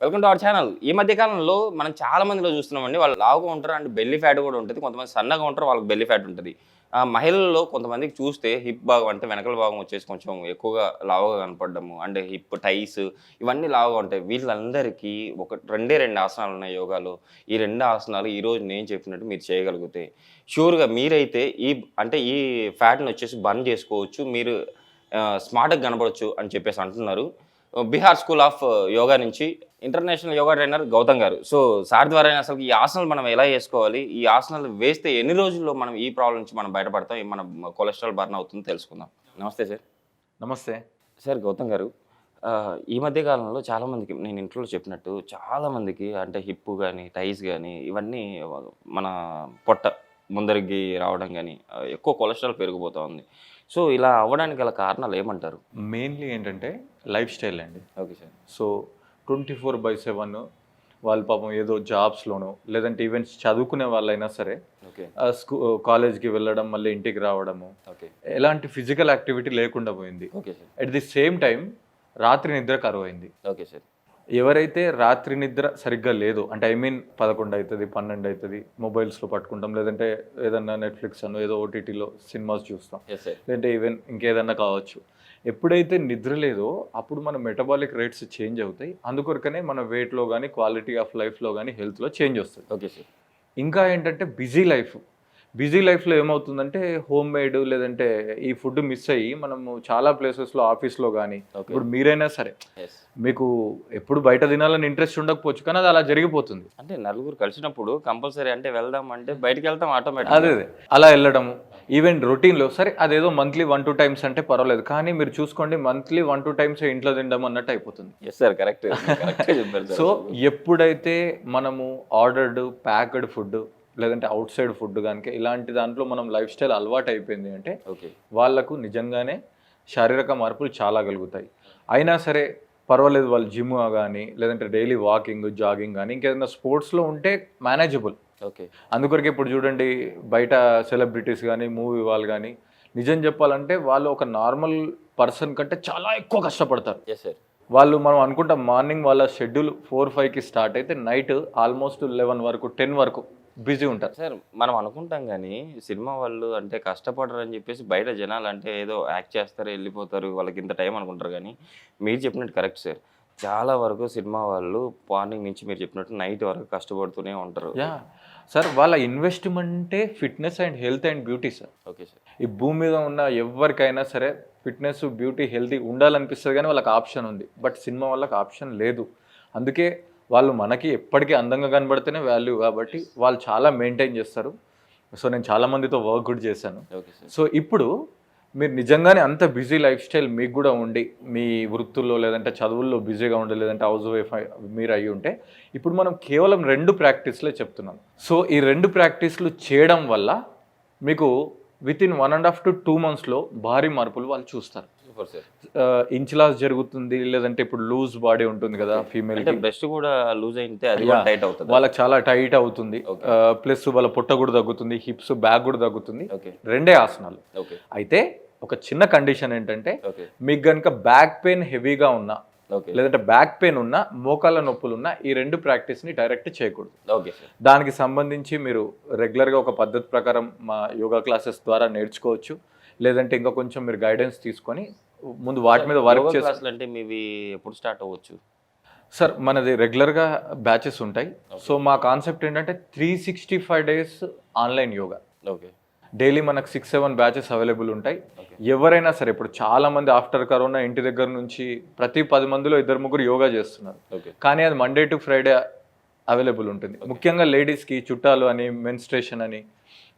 Welcome to our channel. ఈ మధ్య కాలంలో మనం చాలా మందిలో చూస్తున్నామండి. వాళ్ళు లావుగా ఉంటారు అండ్ బెల్లీ ఫ్యాట్ కూడా ఉంటుంది. కొంతమంది సన్నగా ఉంటారు, వాళ్ళకి బెల్లీ ఫ్యాట్ ఉంటుంది. మహిళల్లో కొంతమందికి చూస్తే హిప్ భాగం అంటే వెనకల భాగం వచ్చేసి కొంచెం ఎక్కువగా లావుగా కనపడడము అండ్ హిప్ టైస్ ఇవన్నీ లావుగా ఉంటాయి. వీళ్ళందరికీ ఒక రెండు ఆసనాలు ఉన్నాయి యోగాలో. ఈ 2 ఆసనాలు ఈరోజు నేను చెప్పినట్టు మీరు చేయగలిగితే షూర్‌గా మీరైతే ఈ ఫ్యాట్‌ని వచ్చేసి బర్న్ చేసుకోవచ్చు. మీరు స్మార్ట్‌గా కనపడొచ్చు అని చెప్పేసి అంటున్నారు. బీహార్ స్కూల్ ఆఫ్ యోగా నుంచి ఇంటర్నేషనల్ యోగా ట్రైనర్ గౌతమ్ గారు. సో సార్ ద్వారానే అసలు ఈ ఆసనాలు మనం ఎలా చేసుకోవాలి? ఈ ఆసనాలు వేస్తే ఎన్ని రోజుల్లో మనం ఈ ప్రాబ్లమ్ నుంచి మనం బయటపడతాం? మన కొలెస్ట్రాల్ బర్న్ అవుతుందో తెలుసుకుందాం. నమస్తే సార్. నమస్తే. సార్ గౌతమ్ గారు, ఈ మధ్య కాలంలో చాలామందికి నేను ఇంట్లో చెప్పినట్టు చాలామందికి అంటే హిప్ గానీ, టైస్ గానీ ఇవన్నీ మన పొట్ట ముందరికి రావడం గానీ ఎక్కువ కొలెస్ట్రాల్ పెరిగిపోతా ఉంది. సో ఇలా అవ్వడానికి గల కారణాలు ఏమంటారు? మెయిన్‌లీ ఏంటంటే లైఫ్ స్టైల్ అండి. Okay sir. సో 24/7 వాళ్ళు పాపం ఏదో జాబ్స్‌లోనో లేదంటే ఈవెన్ చదువుకునే వాళ్ళైనా సరే ఓకే. కాలేజ్‌కి వెళ్ళడం, మళ్ళీ ఇంటికి రావడము, ఓకే. ఎలాంటి ఫిజికల్ యాక్టివిటీ లేకుండా పోయింది. Okay sir. At the same time రాత్రి నిద్ర కరువైంది. Okay sir. ఎవరైతే రాత్రి నిద్ర సరిగ్గా లేదో అంటే 11 అవుతుంది, 12 అవుతుంది, మొబైల్స్లో పట్టుకుంటాం, లేదంటే ఏదన్నా నెట్ఫ్లిక్స్ అనో ఏదో ఓటీటీలో సినిమాస్ చూస్తాం, ఎస్ సార్. లేదంటే ఈవెన్ ఇంకేదన్నా కావచ్చు. ఎప్పుడైతే నిద్ర లేదో అప్పుడు మన మెటబాలిక్ రేట్స్ చేంజ్ అవుతాయి. అందుకొరకనే మన వెయిట్లో కానీ, క్వాలిటీ ఆఫ్ లైఫ్లో కానీ, హెల్త్లో చేంజ్ వస్తుంది. Okay sir. ఇంకా ఏంటంటే బిజీ లైఫ్లో ఏమవుతుందంటే హోమ్ మేడ్ లేదంటే ఈ ఫుడ్ మిస్ అయ్యి మనము చాలా ప్లేసెస్లో ఆఫీస్లో కానీ, ఇప్పుడు మీరైనా సరే ఎస్. మీకు ఎప్పుడు బయట తినాలని ఇంట్రెస్ట్ ఉండకపోవచ్చు, కానీ అది అలా జరిగిపోతుంది. అంటే నలుగురు కలిసినప్పుడు కంపల్సరీ అంటే వెళ్దాం అంటే బయటికి వెళ్తాం ఆటోమేటిక్. అదే అలా వెళ్ళడము. ఈవెన్ రొటీన్లో సరే అదేదో మంత్లీ 1-2 టైమ్స్ అంటే పర్వాలేదు, కానీ మీరు చూసుకోండి మంత్లీ 1-2 టైమ్స్ ఇంట్లో తినడం అన్నట్టు అయిపోతుంది. ఎస్ సార్, కరెక్ట్ చెప్పారు సార్. సో ఎప్పుడైతే మనము ఆర్డర్డ్ ప్యాక్డ్ ఫుడ్ లేదంటే అవుట్ సైడ్ ఫుడ్ కనుక ఇలాంటి దాంట్లో మనం లైఫ్ స్టైల్ అలవాటు అయిపోయింది అంటే ఓకే, వాళ్ళకు నిజంగానే శారీరక మార్పులు చాలా కలుగుతాయి. అయినా సరే పర్వాలేదు, వాళ్ళు జిమ్ కానీ లేదంటే డైలీ వాకింగ్, జాగింగ్ కానీ ఇంకేదైనా స్పోర్ట్స్లో ఉంటే మేనేజబుల్. ఓకే. అందుకొరకే ఇప్పుడు చూడండి బయట సెలబ్రిటీస్ కానీ, మూవీ వాళ్ళు కానీ, నిజం చెప్పాలంటే వాళ్ళు ఒక నార్మల్ పర్సన్ కంటే చాలా ఎక్కువ కష్టపడతారు. Yes sir. వాళ్ళు మనం అనుకుంటాం మార్నింగ్ వాళ్ళ షెడ్యూల్ 4-5కి స్టార్ట్ అయితే నైట్ ఆల్మోస్ట్ 11 వరకు 10 వరకు బిజీ ఉంటారు. సార్ మనం అనుకుంటాం కానీ సినిమా వాళ్ళు అంటే కష్టపడరు అని చెప్పేసి బయట జనాలు అంటే ఏదో యాక్ట్ చేస్తారు, వెళ్ళిపోతారు, వాళ్ళకి ఇంత టైం అనుకుంటారు. కానీ మీరు చెప్పినట్టు కరెక్ట్ సార్. చాలా వరకు సినిమా వాళ్ళు మార్నింగ్ నుంచి మీరు చెప్పినట్టు నైట్ వరకు కష్టపడుతూనే ఉంటారు. యా సార్, వాళ్ళ ఇన్వెస్ట్మెంటే fitness and health and beauty sir. Okay sir. ఈ భూమి మీద ఉన్న ఎవరికైనా సరే ఫిట్నెస్, బ్యూటీ, హెల్తీ ఉండాలనిపిస్తుంది, కానీ వాళ్ళకి ఆప్షన్ ఉంది. బట్ సినిమా వాళ్ళకి ఆప్షన్ లేదు. అందుకే వాళ్ళు మనకి ఎప్పటికీ అందంగా కనబడితేనే వాల్యూ, కాబట్టి వాళ్ళు చాలా మెయింటైన్ చేస్తారు. సో నేను చాలా మందితో వర్క్ కూడా చేశాను. Okay sir. సో ఇప్పుడు మీరు నిజంగానే అంత బిజీ లైఫ్ స్టైల్ మీకు కూడా ఉండి, మీ వృత్తుల్లో లేదంటే చదువుల్లో బిజీగా ఉండి, లేదంటే హౌస్ వైఫ్ మీరు అయ్యి ఉంటే, ఇప్పుడు మనం కేవలం 2 ప్రాక్టీస్లే చెప్తున్నాం. సో ఈ 2 ప్రాక్టీస్లు చేయడం వల్ల మీకు వితిన్ 1.5 to 2 monthsలో భారీ మార్పులు వాళ్ళు చూస్తారు. Super sir. ఇంచ్ లాస్ జరుగుతుంది, లేదంటే ఇప్పుడు లూజ్ బాడీ ఉంటుంది కదా ఫీమేల్, అంటే బ్రెస్ట్ కూడా లూజ్ అయితే అది టైట్ అవుతుంది, వాళ్ళకి చాలా టైట్ అవుతుంది. ప్లస్ వాళ్ళ పొట్ట కూడా తగ్గుతుంది, హిప్స్, బ్యాక్ కూడా తగ్గుతుంది. ఓకే. 2 ఆసనాలు. ఓకే. అయితే ఒక చిన్న కండిషన్ ఏంటంటే ఓకే. మీకు కనుక బ్యాక్ పెయిన్ హెవీగా ఉన్నా, ఓకే, లేదంటే బ్యాక్ పెయిన్ ఉన్నా, మోకాళ్ళ నొప్పులు ఉన్నా, ఈ 2 ప్రాక్టీస్ని డైరెక్ట్ చేయకూడదు. Okay sir. దానికి సంబంధించి మీరు రెగ్యులర్గా ఒక పద్ధతి ప్రకారం మా యోగా క్లాసెస్ ద్వారా నేర్చుకోవచ్చు, లేదంటే ఇంకా కొంచెం మీరు గైడెన్స్ తీసుకొని ముందు వాటి మీద వర్క్ చేసి. అంటే మీవి ఎప్పుడు స్టార్ట్ అవ్వచ్చు సార్? మనది రెగ్యులర్గా బ్యాచెస్ ఉంటాయి. సో మా కాన్సెప్ట్ ఏంటంటే 365 days online yoga. Okay. Daily మనకు 6-7 బ్యాచెస్ అవైలబుల్ ఉంటాయి. ఎవరైనా సరే, ఇప్పుడు చాలా మంది ఆఫ్టర్ కరోనా ఇంటి దగ్గర నుంచి ప్రతి 10 మందిలో 2-3 యోగా చేస్తున్నారు. ఓకే. కానీ అది మండే టు ఫ్రైడే అవైలబుల్ ఉంటుంది. ముఖ్యంగా లేడీస్కి చుట్టాలు అని, మెన్స్ట్రేషన్ అని,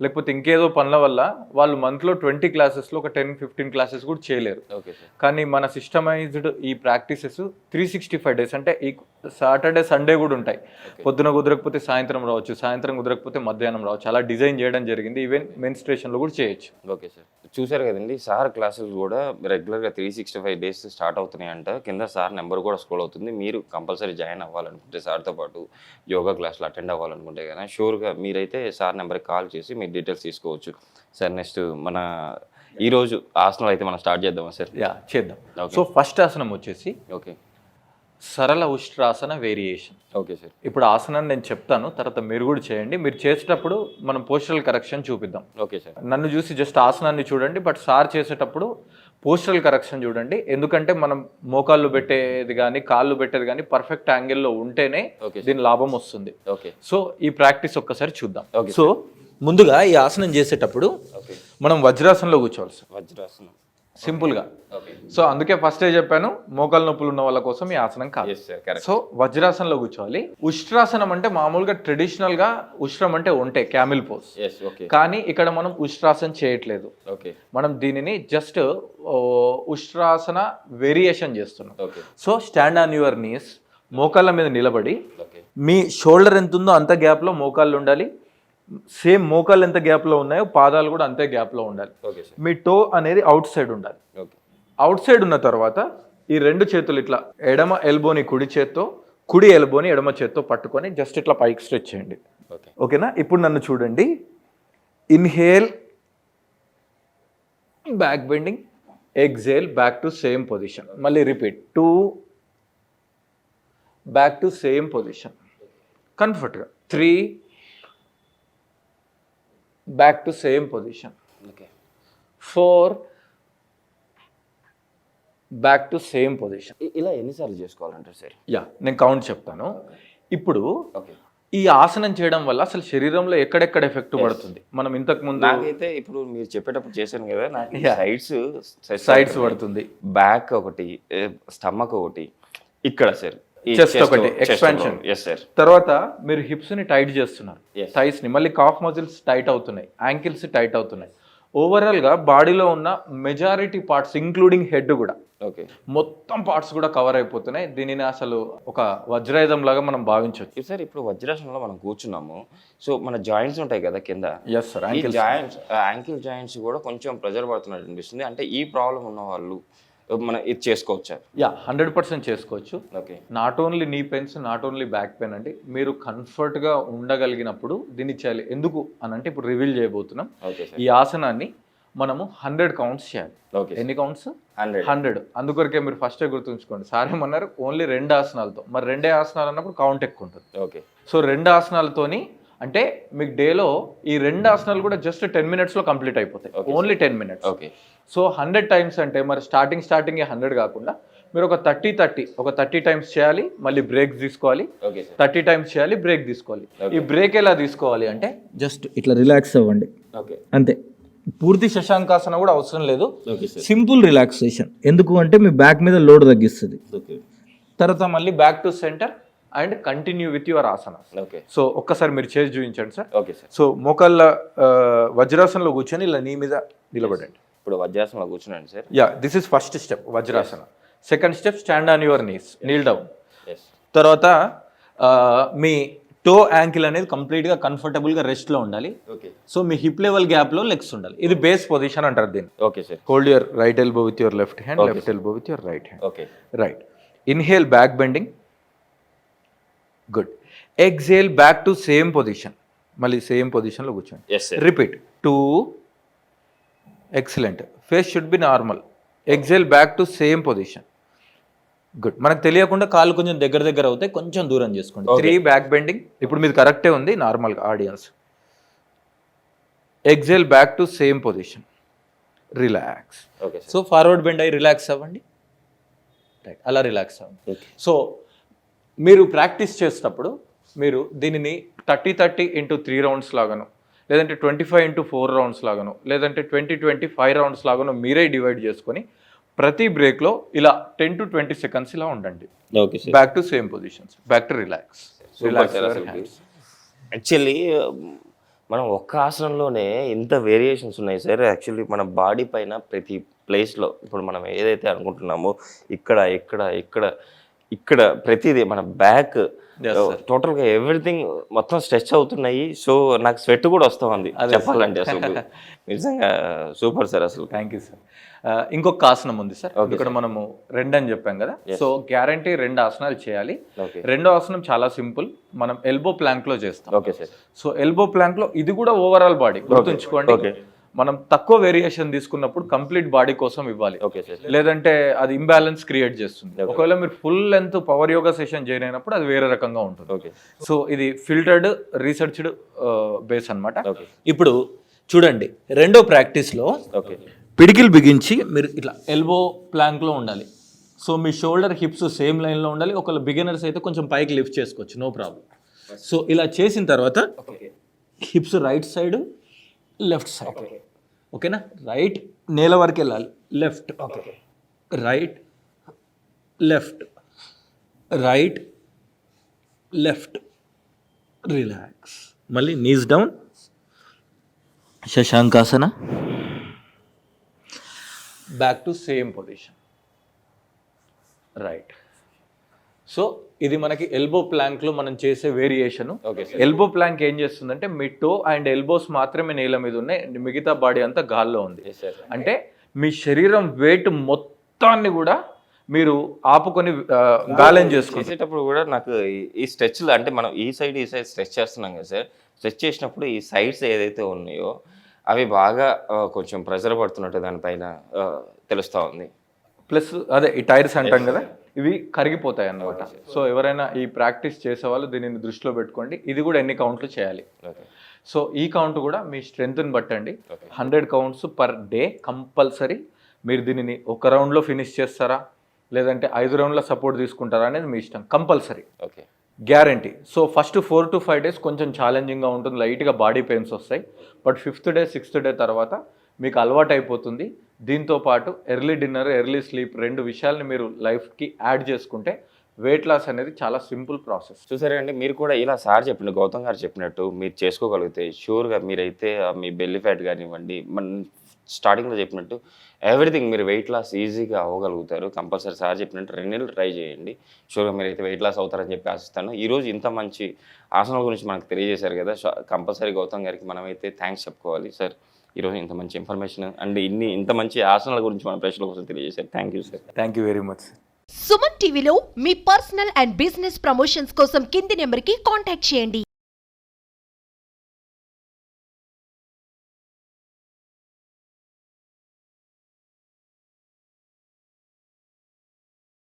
లేకపోతే ఇంకేదో పనుల వల్ల వాళ్ళు మంత్లో 20 క్లాసెస్లో ఒక 10-15 క్లాసెస్ కూడా చేయలేరు. Okay sir. కానీ మన సిస్టమైజ్డ్ ఈ ప్రాక్టీసెస్ 365 days అంటే ఈ సాటర్డే, సండే కూడా ఉంటాయి. పొద్దున కుదరకపోతే సాయంత్రం రావచ్చు, సాయంత్రం కుదరకపోతే మధ్యాహ్నం రావచ్చు. అలా డిజైన్ చేయడం జరిగింది. ఈవెన్ మెన్స్ట్రేషన్లో కూడా చేయొచ్చు. Okay sir. చూసారు కదండి, సార్ క్లాసులు కూడా రెగ్యులర్గా 365 days స్టార్ట్ అవుతున్నాయంట. కింద సార్ నెంబర్ కూడా స్క్రోల్ అవుతుంది. మీరు కంపల్సరీ జాయిన్ అవ్వాలనుకుంటే, సార్తో పాటు యోగా క్లాసులు అటెండ్ అవ్వాలనుకుంటే కదా షూర్గా మీరైతే సార్ నెంబర్కి కాల్ చేసి మీ డీటెయిల్స్ తీసుకోవచ్చు. సార్ నెక్స్ట్ మన ఈరోజు ఆసనాలు అయితే మనం స్టార్ట్ చేద్దామా సార్? యా, చేద్దాం. సో ఫస్ట్ ఆసనం వచ్చేసి ఓకే, సరళ ఉష్ట్రాసన వేరియేషన్. Okay sir. ఇప్పుడు ఆసనాన్ని నేను చెప్తాను, తర్వాత మీరు కూడా చేయండి. మీరు చేసేటప్పుడు మనం పోస్చరల్ కరెక్షన్ చూపిద్దాం. Okay sir. నన్ను చూసి జస్ట్ ఆసనాన్ని చూడండి, బట్ సార్ చేసేటప్పుడు పోస్చరల్ కరెక్షన్ చూడండి. ఎందుకంటే మనం మోకాళ్ళు పెట్టేది కానీ కాళ్ళు పెట్టేది కానీ పర్ఫెక్ట్ యాంగిల్లో ఉంటేనే దీని లాభం వస్తుంది. ఓకే. సో ఈ ప్రాక్టీస్ ఒక్కసారి చూద్దాం. ఓకే. సో ముందుగా ఈ ఆసనం చేసేటప్పుడు మనం వజ్రాసనంలో కూర్చోవాలి సార్, వజ్రాసనం సింపుల్గా. ఓకే. సో అందుకే ఫస్టే చెప్పాను, మోకాలు నొప్పులు ఉన్న వాళ్ళ కోసం ఈ ఆసనం కాదు. Yes sir, correct. సో వజ్రాసనంలో కూర్చోవాలి. ఉష్ట్రాసనం అంటే మామూలుగా ట్రెడిషనల్ గా ఉష్ట్రం అంటే ఒంటే, క్యామిల్ పోజ్. ఎస్. ఓకే. కానీ ఇక్కడ మనం ఉష్ట్రాసన చేయట్లేదు. ఓకే. మనం దీనిని జస్ట్ ఉష్ట్రాసన వేరియేషన్ చేస్తున్నాం. Okay. So stand on your knees, మోకాళ్ళ మీద నిలబడి ఓకే. మీ షోల్డర్ ఎంత ఉందో అంత గ్యాప్లో మోకాళ్ళు ఉండాలి. సేమ్ మోకాళ్ళు ఎంత గ్యాప్లో ఉన్నాయో పాదాలు కూడా అంతే గ్యాప్లో ఉండాలి. Okay sir. మీ టో అనేది అవుట్ సైడ్ ఉండాలి. ఓకే. అవుట్ సైడ్ ఉన్న తర్వాత ఈ రెండు చేతులు ఇట్లా ఎడమ ఎల్బోని కుడి చేత్తో, కుడి ఎల్బోని ఎడమ చేత్తో పట్టుకొని జస్ట్ ఇట్లా పైకి స్ట్రెచ్ చేయండి. ఓకే. ఓకేనా? ఇప్పుడు నన్ను చూడండి. Inhale, back bending, exhale, back to same position. మళ్ళీ repeat, 2 back to same position కంఫర్ట్గా, 3 back to same position, okay. 4 back to same position. ఇలా ఎన్నిసార్లు చేసుకోవాలంటారు సార్? యా, నేను కౌంట్ చెప్తాను. ఇప్పుడు ఓకే. ఈ ఆసనం చేయడం వల్ల అసలు శరీరంలో ఎక్కడెక్కడ ఎఫెక్ట్ పడుతుంది, మనం ఇంతకు ముందు నాకైతే ఇప్పుడు మీరు చెప్పేటప్పుడు చేశాను కదా, నాకు సైడ్స్ పడుతుంది, బ్యాక్ ఒకటి, స్టమక్ ఒకటి, ఇక్కడ సార్ చెస్ట్ ఒకటి, ఎక్స్పాన్షన్. Yes sir. తర్వాత మీరు హిప్స్ ని టైట్ చేస్తున్నారు, Yes. థైస్ ని, మళ్ళీ కాఫ్ మజిల్స్ టైట్ అవుతున్నాయి, యాంకిల్స్ టైట్ అవుతున్నాయి. ఓవరాల్ గా బాడీలో ఉన్న మెజారిటీ పార్ట్స్ ఇంక్లూడింగ్ హెడ్ కూడా, ఓకే, మొత్తం పార్ట్స్ కూడా కవర్ అయిపోతున్నాయి. దీనిని అసలు ఒక వజ్రాయుధం లాగా మనం భావించవచ్చు. సార్ ఇప్పుడు వజ్రాసనంలో మనం కూర్చున్నాము, సో మన జాయింట్స్ ఉంటాయి కదా కింద, ఎస్ సార్. ఈ జాయింట్స్, యాంకిల్ జాయింట్స్ కూడా కొంచెం ప్రెజర్ పడుతున్నట్టు అనిపిస్తుంది. అంటే ఈ ప్రాబ్లం ఉన్న వాళ్ళు మనం ఇది చేసుకోవచ్చా? యా, 100% చేసుకోవచ్చు. ఓకే. నాట్ ఓన్లీ నీ pains, not only back pain అండి, మీరు కంఫర్ట్గా ఉండగలిగినప్పుడు దీన్ని చేయాలి. ఎందుకు అని అంటే ఇప్పుడు రివీల్ చేయబోతున్నాం. Okay sir. ఈ ఆసనాన్ని మనము 100 కౌంట్స్ చేయాలి. ఓకే. ఎన్ని కౌంట్స్? 100. అందుకొరకే మీరు ఫస్టే గుర్తుంచుకోండి, సార్ ఏమన్నారు ఓన్లీ 2 ఆసనాలతో. మరి 2 ఆసనాలు అన్నప్పుడు కౌంట్ ఎక్కువ ఉంటుంది. ఓకే. సో 2 ఆసనాలతోని అంటే మీకు డేలో ఈ 2 ఆసనాలు కూడా జస్ట్ 10 minutesలో కంప్లీట్ అయిపోతాయి. Only 10 minutes. Okay. So 100 times అంటే మరి స్టార్టింగ్ 100 కాకుండా మీరు ఒక 30 times చేయాలి, మళ్ళీ బ్రేక్ తీసుకోవాలి. Okay sir. 30 times చేయాలి, బ్రేక్ తీసుకోవాలి. ఈ బ్రేక్ ఎలా తీసుకోవాలి అంటే జస్ట్ ఇట్లా రిలాక్స్ అవ్వండి, ఓకే. అంతే. పూర్తి శశాంకాసన కూడా అవసరం లేదు, ఓకే సార్. Simple relaxation. ఎందుకు అంటే మీ బ్యాక్ మీద లోడ్ తగ్గిస్తుంది. ఓకే. తర్వాత మళ్ళీ back to centre and continue with your Haasan. Okay. So ఒక్కసారి మీరు చేసి చూపించండి సార్. Okay sir. సో మోకాళ్ళ వజ్రాసనంలో కూర్చొని ఇలా నీ మీద నిలబడండి. ఇప్పుడు వజ్రాసనంలో కూర్చున్నాను sir. Yeah, this is first step Vajrasana. Second step stand on your knees, kneel down. Yes. తర్వాత మీ టో యాంకిల్ అనేది కంప్లీట్గా కంఫర్టబుల్గా రెస్ట్లో ఉండాలి. ఓకే. సో మీ హిప్ లెవెల్ గ్యాప్లో లెగ్స్ ఉండాలి. ఇది బేస్ పొజిషన్ అంటారు దీన్ని. Okay sir. Hold your right elbow with your left hand, left elbow with your right hand. Okay. Right. Inhale, back bending, good. Exhale, back to same position, మళ్ళీ same పొజిషన్లో కూర్చోండి. Yes sir. Repeat, 2, excellent. Face should be normal. Exhale, back to same position, good. మనకు తెలియకుండా కాళ్ళు కొంచెం దగ్గర అవుతాయి, కొంచెం దూరం చేసుకోండి. 3, బ్యాక్ బెండింగ్. ఇప్పుడు మీది కరెక్టే ఉంది నార్మల్గా audience. Exhale, back to same position, relax. Okay sir. So forward bend అయ్యి రిలాక్స్ అవ్వండి. రైట్, అలా రిలాక్స్ అవ్వండి. ఓకే. సో మీరు ప్రాక్టీస్ చేసేటప్పుడు మీరు దీనిని 30 into 3 rounds లాగాను, లేదంటే 25 into 4 rounds లాగాను, లేదంటే 20-25 rounds లాగాను మీరే డివైడ్ చేసుకొని ప్రతి బ్రేక్లో ఇలా 10 to 20 seconds ఇలా ఉండండి. Okay sir. Back to same positions, back to relax. Actually మనం ఒక్క ఆసనంలోనే ఇంత వేరియేషన్స్ ఉన్నాయి సార్. యాక్చువల్లీ మన బాడీ పైన ప్రతి ప్లేస్లో ఇప్పుడు మనం ఏదైతే అనుకుంటున్నామో ఇక్కడ ఇక్కడ ఇక్కడ ఇక్కడ ప్రతిదీ మన బ్యాక్ టోటల్గా ఎవ్రీథింగ్ మొత్తం స్ట్రెచ్ అవుతున్నాయి. సో నాకు స్వెట్ కూడా వస్తూ ఉంది చెప్పాలంటే. అసలు నిజంగా సూపర్ సార్ అసలు. Thank you sir. ఇంకొక ఆసనం ఉంది సార్, ఇక్కడ మనము 2 అని చెప్పాం కదా. సో గ్యారంటీ 2 ఆసనాలు చేయాలి. రెండో ఆసనం చాలా సింపుల్, మనం ఎల్బో ప్లాంక్ లో చేస్తాం. Okay sir. So elbow plank లో ఇది కూడా ఓవరాల్ బాడీ గుర్తుంచుకోండి. మనం తక్కువ వేరియేషన్ తీసుకున్నప్పుడు కంప్లీట్ బాడీ కోసం ఇవ్వాలి. Okay sir. లేదంటే అది ఇంబ్యాలెన్స్ క్రియేట్ చేస్తుంది. ఒకవేళ మీరు full length power yoga session join అయినప్పుడు అది వేరే రకంగా ఉంటుంది. ఓకే. సో ఇది ఫిల్టర్డ్ రీసెర్చ్డ్ బేస్ అన్నమాట. ఓకే. ఇప్పుడు చూడండి రెండో ప్రాక్టీస్లో ఓకే. పిడికిలు బిగించి మీరు ఇట్లా ఎల్బో ప్లాంక్లో ఉండాలి. సో మీ షోల్డర్ హిప్స్ సేమ్ లైన్లో ఉండాలి. ఒకవేళ బిగినర్స్ అయితే కొంచెం పైకి లిఫ్ట్ చేసుకోవచ్చు, నో ప్రాబ్లం. సో ఇలా చేసిన తర్వాత hips right side left side, ఓకేనా? రైట్ నేల వరకు వెళ్ళాలి, left, right left, right left, relax. మళ్ళీ knees down, Shashankasana, back to same position, right. So ఇది మనకి ఎల్బో ప్లాంక్లో మనం చేసే variation. Okay sir. Elbow plank ఏం చేస్తుందంటే మీ టో అండ్ ఎల్బోస్ మాత్రమే నేల మీద ఉన్నాయి, మిగతా బాడీ అంతా గాల్లో ఉంది. Yes, sir. అంటే మీ శరీరం వెయిట్ మొత్తాన్ని కూడా మీరు ఆపుకొని బ్యాలెన్స్ చేసుకుంటారు. చేసేటప్పుడు కూడా నాకు ఈ స్ట్రెచ్లు అంటే మనం ఈ సైడ్ స్ట్రెచ్ చేస్తున్నాం కదా సార్, స్ట్రెచ్ చేసినప్పుడు ఈ సైడ్స్ ఏదైతే ఉన్నాయో అవి బాగా కొంచెం ప్రెజర్ పడుతున్నట్టు దానిపైన తెలుస్తూ ఉంది. ప్లస్ అదే ఈ టైర్స్ అంటాం కదా, ఇవి కరిగిపోతాయి అన్నమాట. సో ఎవరైనా ఈ ప్రాక్టీస్ చేసేవాళ్ళు దీనిని దృష్టిలో పెట్టుకోండి. ఇది కూడా ఎన్ని కౌంట్లు చేయాలి. ఓకే. సో ఈ కౌంట్ కూడా మీ స్ట్రెంగ్త్ని బట్టండి. 100 కౌంట్స్ పర్ డే కంపల్సరీ. మీరు దీనిని ఒక రౌండ్లో ఫినిష్ చేస్తారా లేదంటే 5 రౌండ్ల సపోర్ట్ తీసుకుంటారా అనేది మీ ఇష్టం. Compulsory, okay, guarantee. So first 4 to 5 days కొంచెం ఛాలెంజింగ్గా ఉంటుంది, లైట్గా బాడీ పెయిన్స్ వస్తాయి. But 5th day 6th day తర్వాత మీకు అలవాటు అయిపోతుంది. దీంతో పాటు ఎర్లీ డిన్నర్, ఎర్లీ స్లీప్ 2 విషయాల్ని మీరు లైఫ్కి యాడ్ చేసుకుంటే వెయిట్ లాస్ అనేది చాలా సింపుల్ ప్రాసెస్. చూసారండి, మీరు కూడా ఇలా సార్ చెప్పిన గౌతమ్ గారు చెప్పినట్టు మీరు చేసుకోగలిగితే షూర్గా మీరైతే మీ బెల్లీ ఫ్యాట్ కానివ్వండి, మన స్టార్టింగ్లో చెప్పినట్టు ఎవ్రీథింగ్ మీరు వెయిట్ లాస్ ఈజీగా అవ్వగలుగుతారు. కంపల్సరీ సార్ చెప్పినట్టు 2 నెలలు ట్రై చేయండి, షూర్గా మీరైతే వెయిట్ లాస్ అవుతారని చెప్పి ఆశిస్తాను. ఈరోజు ఇంత మంచి ఆసనాల గురించి మనకు తెలియజేశారు కదా, కంపల్సరీ గౌతమ్ గారికి మనమైతే థ్యాంక్స్ చెప్పుకోవాలి. సార్ ఈరోజు ఇంత మంచి ఇన్ఫర్మేషన్ అండ్ ఇంత మంచి ఆసనాల గురించి మన ప్రేక్షకుల కోసం తెలియజేశారు. Thank you sir. Thank you very much. Suman టీవీలో మీ పర్సనల్ అండ్ బిజినెస్ ప్రమోషన్స్ కోసం కింది నెంబర్కి కాంటాక్ట్ చేయండి.